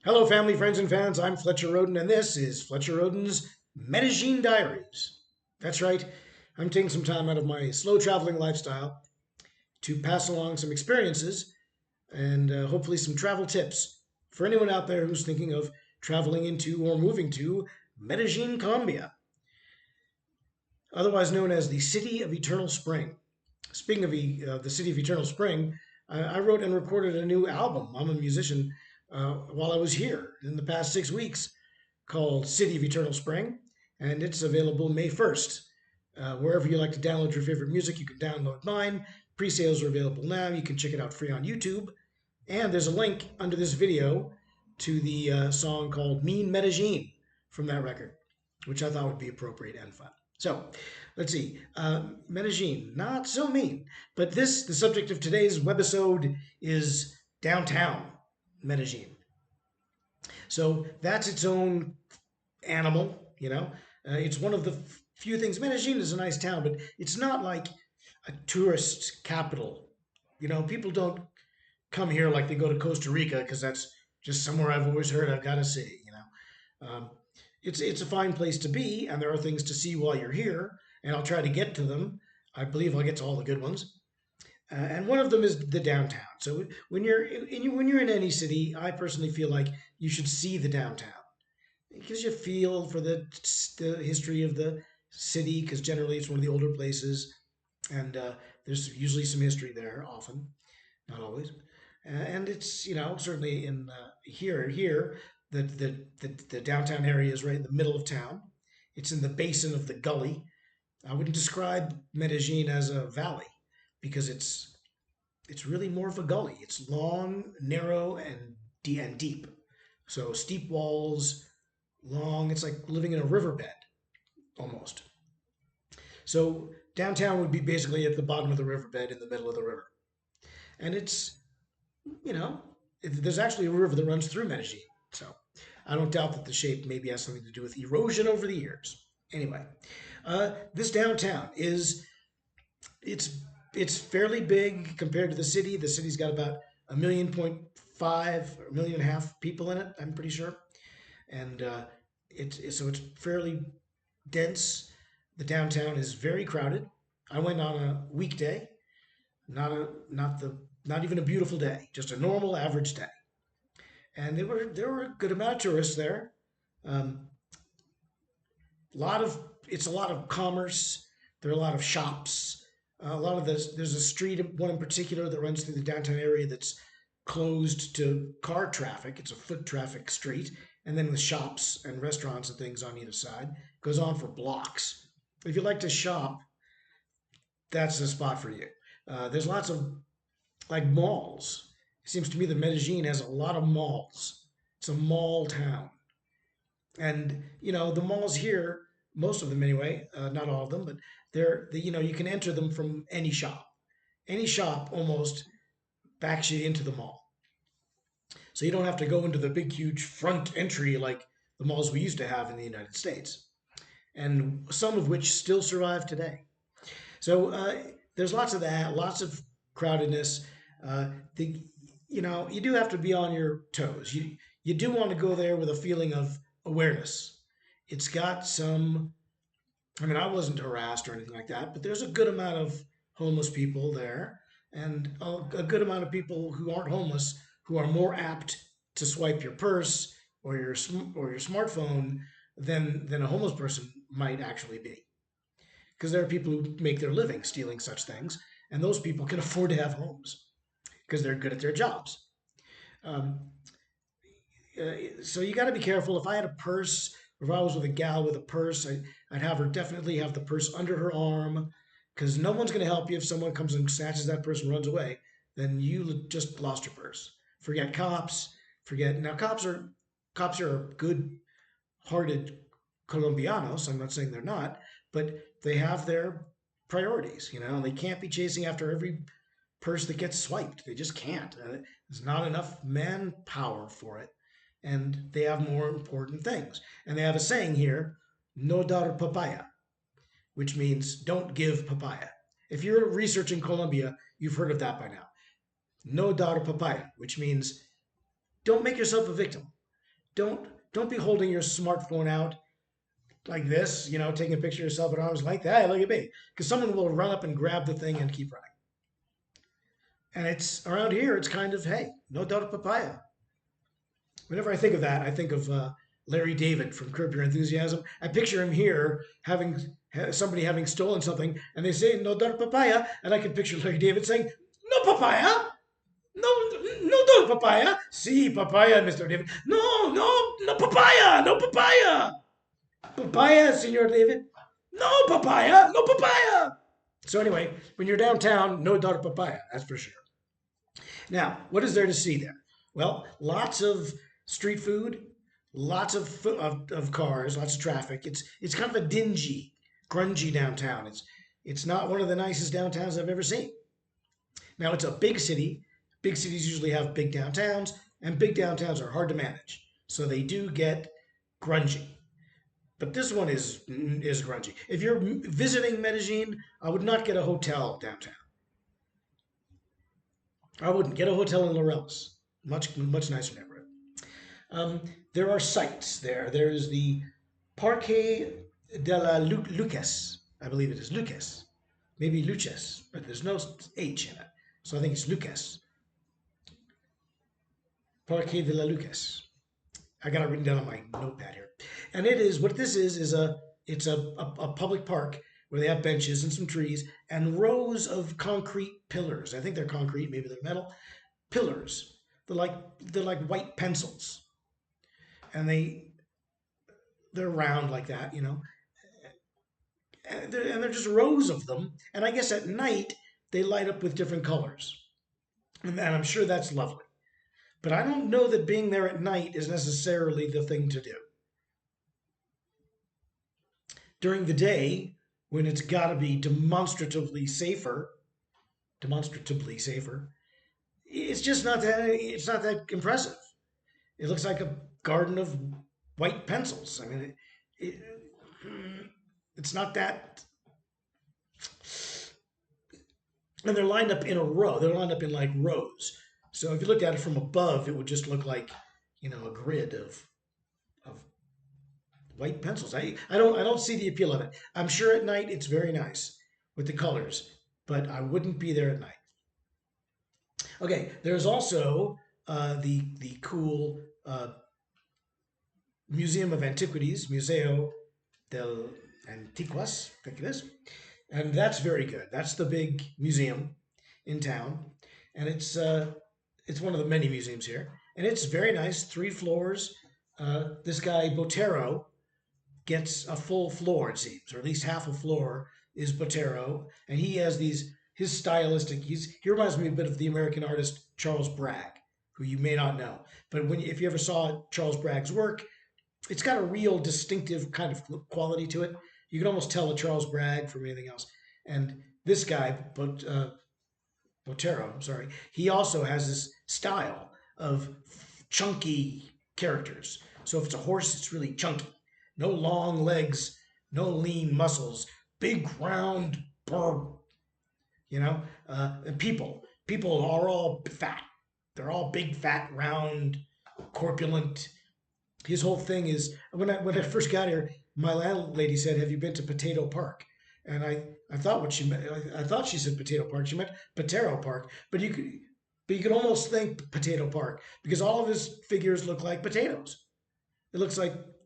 Hello, family, friends, and fans. I'm Fletcher Rhoden, and this is Fletcher Rhoden's Medellin Diaries. That's right, I'm taking some time out of my slow traveling lifestyle to pass along some experiences and hopefully some travel tips for anyone out there who's thinking of traveling into or moving to Medellin, Colombia, otherwise known as the City of Eternal Spring. Speaking of the City of Eternal Spring, I wrote and recorded a new album. I'm a musician while I was here in the past 6 weeks called City of Eternal Spring, and it's available May 1st. Wherever you like to download your favorite music, you can download mine. Pre sales are available now. You can check it out free on YouTube. And there's a link under this video to the song called Mean Medellin from that record, which I thought would be appropriate and fun. So let's see. Medellin, not so mean. But the subject of today's webisode is downtown Medellin. So that's its own animal, you know. It's one of the few things. Medellin is a nice town, but it's not like a tourist capital. You know, people don't come here like they go to Costa Rica because that's just somewhere I've always heard I've got to see. It's a fine place to be, and there are things to see while you're here, and I'll try to get to them. I believe I'll get to all the good ones. And one of them is the downtown. So when you're in any city, I personally feel like you should see the downtown. It gives you a feel for the history of the city because generally it's one of the older places, and there's usually some history there. Often, not always, and it's certainly in here the downtown area is right in the middle of town. It's in the basin of the gully. I wouldn't describe Medellin as a valley because it's really more of a gully. It's long, narrow, and deep. So steep walls, long. It's like living in a riverbed almost. So downtown would be basically at the bottom of the riverbed in the middle of the river. And it's, you know, there's actually a river that runs through Medellin. So I don't doubt that the shape maybe has something to do with erosion over the years. Anyway, this downtown it's it's fairly big compared to the city. The city's got about 1.5 or 1.5 million people in it. I'm pretty sure, and so it's fairly dense. The downtown is very crowded. I went on a weekday, not even a beautiful day, just a normal average day, and there were a good amount of tourists there. Um, lot of it's a lot of commerce. There are a lot of shops. A lot of this. There's a street, one in particular, that runs through the downtown area that's closed to car traffic. It's a foot traffic street, and then with shops and restaurants and things on either side. It goes on for blocks. If you like to shop, that's the spot for you. There's lots of like malls. It seems to me that Medellin has a lot of malls. It's a mall town. And the malls here, most of them anyway, not all of them, but you can enter them from any shop. Any shop almost backs you into the mall. So you don't have to go into the big, huge front entry like the malls we used to have in the United States, and some of which still survive today. So there's lots of that, lots of crowdedness. The you do have to be on your toes. You do want to go there with a feeling of awareness. It's got some. I mean, I wasn't harassed or anything like that, but there's a good amount of homeless people there, and a good amount of people who aren't homeless who are more apt to swipe your purse or your smartphone than a homeless person might actually be, because there are people who make their living stealing such things, and those people can afford to have homes because they're good at their jobs. Um, so you got to be careful. If I had a purse, or if I was with a gal with a purse, I'd have her definitely have the purse under her arm, because no one's going to help you if someone comes and snatches that purse and runs away. Then you just lost your purse. Forget cops. Forget now. Cops are good-hearted Colombianos. I'm not saying they're not, but they have their priorities. They can't be chasing after every purse that gets swiped. They just can't. There's not enough manpower for it, and they have more important things. And they have a saying here, no dar papaya, which means don't give papaya. If you're researching Colombia, you've heard of that by now. No dar papaya, which means don't make yourself a victim. Don't be holding your smartphone out like this, taking a picture of yourself at arm's length. Hey, look at me, because someone will run up and grab the thing and keep running. And it's around here. It's kind of, hey, no doubt of papaya. Whenever I think of that, I think of Larry David from Curb Your Enthusiasm. I picture him here having somebody having stolen something, and they say no doubt of papaya, and I can picture Larry David saying no papaya. No, no, no papaya. Si, papaya, Mr. David. No, no, no papaya. No papaya. Papaya, Senor David. No papaya. No papaya. So anyway, when you're downtown, no doubt of papaya. That's for sure. Now, what is there to see there? Well, lots of street food, lots of cars, lots of traffic. It's kind of a dingy, grungy downtown. It's not one of the nicest downtowns I've ever seen. Now, it's a big city. Big cities usually have big downtowns, and big downtowns are hard to manage. So they do get grungy. But this one is grungy. If you're visiting Medellin, I would not get a hotel downtown. I wouldn't get a hotel in Larelas. Much nicer neighborhood. There are sites there. There's the Parque de la Luces. I believe it is Luces. Maybe Luces, but there's no H in it. So I think it's Luces. Parque de la Luces. I got it written down on my notepad here. And it is what this is it's a public park where they have benches and some trees and rows of concrete pillars. I think they're concrete, maybe they're metal pillars. They're like white pencils, and they're round like that, and they're just rows of them. And I guess at night they light up with different colors, and I'm sure that's lovely. But I don't know that being there at night is necessarily the thing to do. During the day, when it's got to be demonstratively safer, it's just not that. It's not that impressive. It looks like a garden of white pencils. I mean, it, it's not that. And they're lined up in a row. They're lined up in like rows. So if you looked at it from above, it would just look like, a grid of white pencils. I don't see the appeal of it. I'm sure at night it's very nice with the colors, but I wouldn't be there at night. Okay, there's also the cool Museum of Antiquities, Museo del Antiquas, I think it is, and that's very good. That's the big museum in town, and it's one of the many museums here, and it's very nice. 3 floors. This guy Botero gets a full floor, it seems, or at least half a floor is Botero, and he has these his stylistic. He reminds me a bit of the American artist Charles Bragg, who you may not know, but if you ever saw Charles Bragg's work, it's got a real distinctive kind of quality to it. You can almost tell a Charles Bragg from anything else. And this guy, Botero, I'm sorry, he also has this style of chunky characters. So if it's a horse, it's really chunky. No long legs, no lean muscles, big round burr, and people are all fat. They're all big, fat, round, corpulent. His whole thing is when I first got here, my landlady said, "Have you been to Potato Park?" And I thought what she meant. I thought she said Potato Park. She meant Potato Park, but you could almost think Potato Park because all of his figures look like potatoes.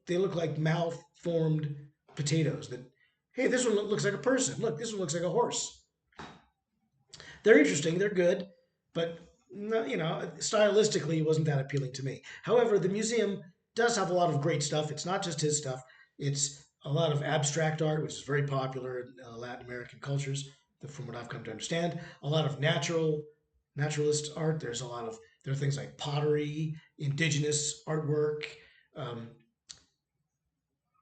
They look like malformed potatoes. That hey, this one looks like a person. Look, this one looks like a horse. They're interesting. They're good, but no, stylistically, it wasn't that appealing to me. However, the museum does have a lot of great stuff. It's not just his stuff. It's a lot of abstract art, which is very popular in Latin American cultures, from what I've come to understand. A lot of naturalist art. There are things like pottery, indigenous artwork, um,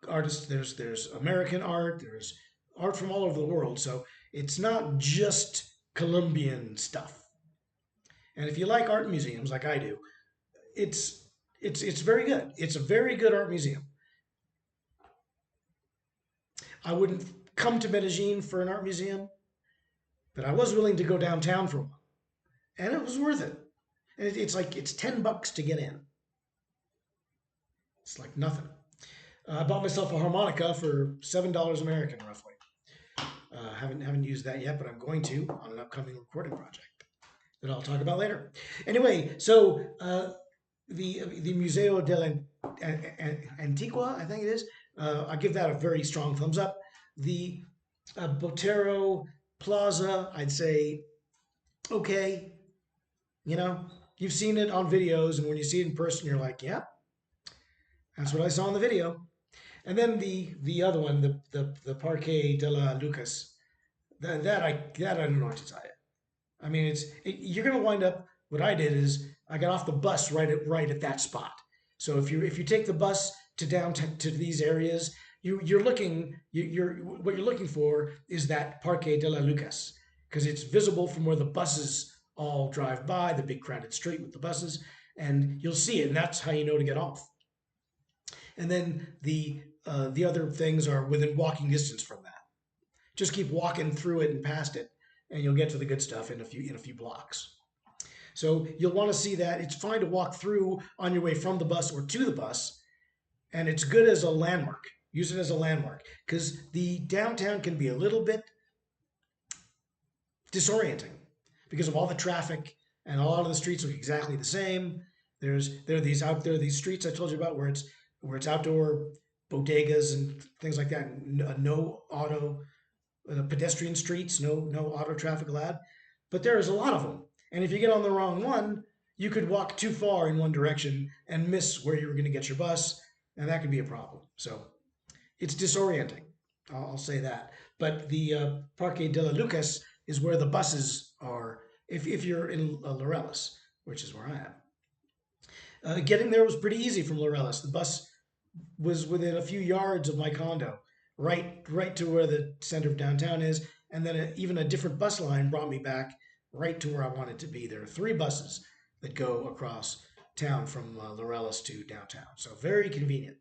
artists. There's American art. There's art from all over the world. So it's not just Colombian stuff. And if you like art museums like I do, it's it's very good. It's a very good art museum. I wouldn't come to Medellin for an art museum, but I was willing to go downtown for one, and it was worth it. And it's like it's $10 to get in. It's like nothing. I bought myself a harmonica for $7 American, roughly. Haven't used that yet, but I'm going to on an upcoming recording project that I'll talk about later. Anyway, so the Museo Antigua, I think it is. I give that a very strong thumbs up. The Botero Plaza, I'd say okay. You know, you've seen it on videos, and when you see it in person, you're like, "Yep, that's what I saw in the video." And then the other one, the Parque de la Lucas, that I don't know what to tell you. I mean, you're going to wind up. What I did is I got off the bus right at that spot. So if you take the bus to downtown to these areas, you're looking you're what you're looking for is that Parque de la Lucas because it's visible from where the buses all drive by, the big crowded street with the buses, and you'll see it, and that's how you know to get off. And then the other things are within walking distance from that. Just keep walking through it and past it, and you'll get to the good stuff in a few blocks. So you'll want to see that. It's fine to walk through on your way from the bus or to the bus, and it's good as a landmark. Use it as a landmark because the downtown can be a little bit disorienting because of all the traffic and a lot of the streets look exactly the same. There are these streets I told you about where it's outdoor bodegas and things like that. No auto pedestrian streets, no auto traffic allowed. But there is a lot of them, and if you get on the wrong one, you could walk too far in one direction and miss where you were going to get your bus, and that could be a problem. So it's disorienting. I'll say that. But the Parque de la Lucas is where the buses are. If you're in Laureles, which is where I am, getting there was pretty easy from Laureles. The bus was within a few yards of my condo, right to where the center of downtown is, and then even a different bus line brought me back right to where I wanted to be. There are 3 buses that go across town from Laureles to downtown, so very convenient.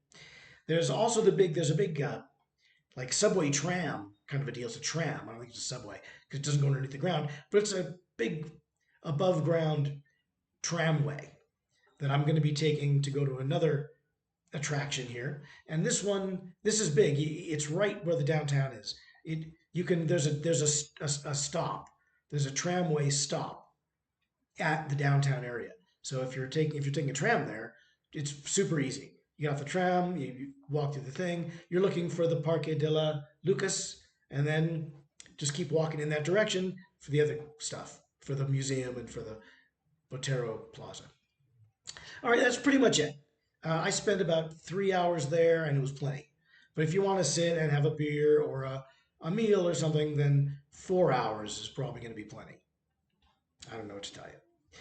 There's a big like subway tram kind of a deal. It's a tram. I don't think it's a subway because it doesn't go underneath the ground, but it's a big above ground tramway that I'm going to be taking to go to another attraction here. And this is big. It's right where the downtown is. It you can there's a stop. There's a tramway stop at the downtown area. So if you're taking a tram there, it's super easy. You get off the tram, you walk through the thing. You're looking for the Parque de la Lucas, and then just keep walking in that direction for the other stuff, for the museum and for the Botero Plaza. All right, that's pretty much it. I spent about 3 hours there, and it was plenty. But if you want to sit and have a beer or a meal or something, then 4 hours is probably going to be plenty. I don't know what to tell you.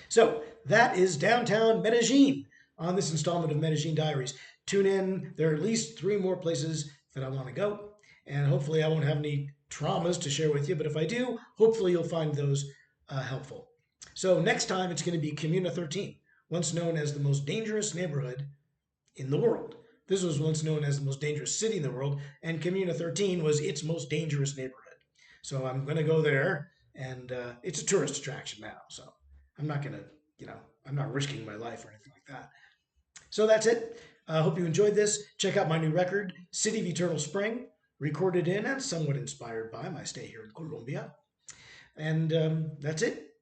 So that is downtown Medellin on this installment of Medellin Diaries. Tune in. There are at least 3 more places that I want to go, and hopefully I won't have any traumas to share with you. But if I do, hopefully you'll find those helpful. So next time it's going to be Comuna 13, once known as the most dangerous neighborhood in the world. This was once known as the most dangerous city in the world, and Comuna 13 was its most dangerous neighborhood. So I'm going to go there, and it's a tourist attraction now. So I'm not going to, I'm not risking my life or anything like that. So that's it. I hope you enjoyed this. Check out my new record, City of Eternal Spring, recorded in and somewhat inspired by my stay here in Colombia. And that's it.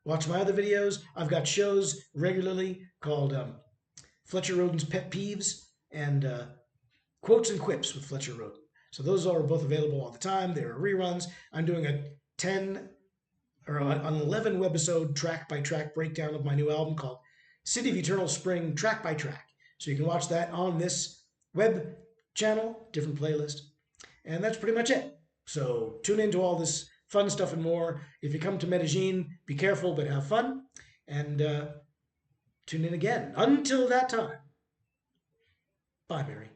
Watch my other videos. I've got shows regularly called Fletcher Rhoden's Pet Peeves and Quotes and Quips with Fletcher Rhoden. So those are both available all the time. They are reruns. I'm doing a 10 or an 11 webisode track by track breakdown of my new album called City of Eternal Spring track by track. So you can watch that on this web channel, different playlist. And that's pretty much it. So tune into all this fun stuff and more. If you come to Medellin, be careful but have fun. And tune in again. Until that time, bye, Mary.